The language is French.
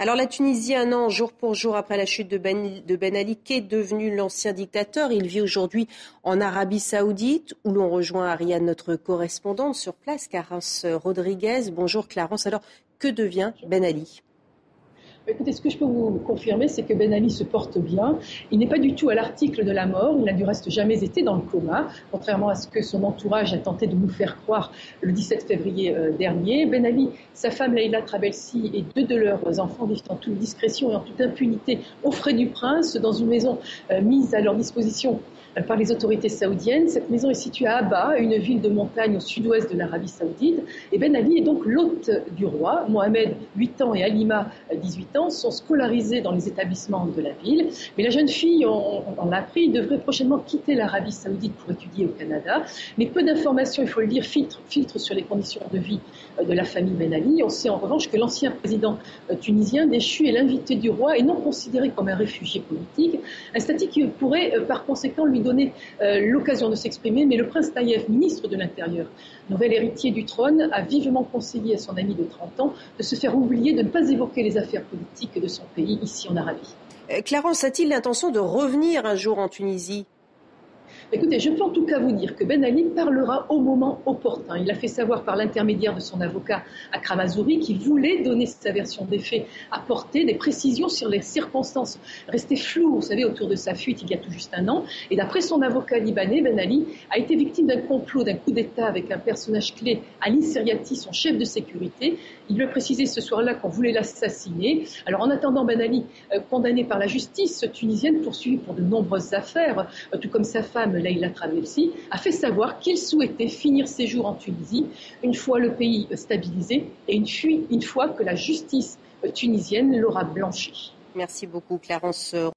Alors la Tunisie, un an, jour pour jour après la chute de Ben Ali, qu'est devenu l'ancien dictateur? Il vit aujourd'hui en Arabie Saoudite, où l'on rejoint Ariane, notre correspondante sur place, Clarence Rodriguez. Bonjour Clarence. Alors, que devient Ben Ali? Écoutez, ce que je peux vous confirmer, c'est que Ben Ali se porte bien. Il n'est pas du tout à l'article de la mort. Il n'a du reste jamais été dans le coma, contrairement à ce que son entourage a tenté de nous faire croire le 17 février dernier. Ben Ali, sa femme Leïla Trabelsi et deux de leurs enfants vivent en toute discrétion et en toute impunité aux frais du prince dans une maison mise à leur disposition par les autorités saoudiennes. Cette maison est située à Abba, une ville de montagne au sud-ouest de l'Arabie saoudite. Et Ben Ali est donc l'hôte du roi. Mohamed, 8 ans, et Halima, 18 ans, sont scolarisés dans les établissements de la ville. Mais la jeune fille, on l'a appris, devrait prochainement quitter l'Arabie saoudite pour étudier au Canada. Mais peu d'informations, il faut le dire, filtrent sur les conditions de vie de la famille Ben Ali. On sait en revanche que l'ancien président tunisien déchu est l'invité du roi et non considéré comme un réfugié politique. Un statut qui pourrait par conséquent lui donner l'occasion de s'exprimer, mais le prince Taïef, ministre de l'Intérieur, nouvel héritier du trône, a vivement conseillé à son ami de 30 ans de se faire oublier, de ne pas évoquer les affaires politiques de son pays ici en Arabie. Clarence a-t-il l'intention de revenir un jour en Tunisie? Écoutez, je peux en tout cas vous dire que Ben Ali parlera au moment opportun. Il l'a fait savoir par l'intermédiaire de son avocat Akram Azouri, qui voulait donner sa version des faits, apporter des précisions sur les circonstances restées floues, vous savez, autour de sa fuite il y a tout juste un an. Et d'après son avocat libanais, Ben Ali a été victime d'un complot, d'un coup d'État avec un personnage clé, Ali Seriati, son chef de sécurité. Il lui a précisé ce soir-là qu'on voulait l'assassiner. Alors en attendant, Ben Ali, condamné par la justice tunisienne, poursuivi pour de nombreuses affaires, tout comme sa femme Leïla Trabelsi, a fait savoir qu'il souhaitait finir ses jours en Tunisie une fois le pays stabilisé et une fois que la justice tunisienne l'aura blanchi. Merci beaucoup Clarence.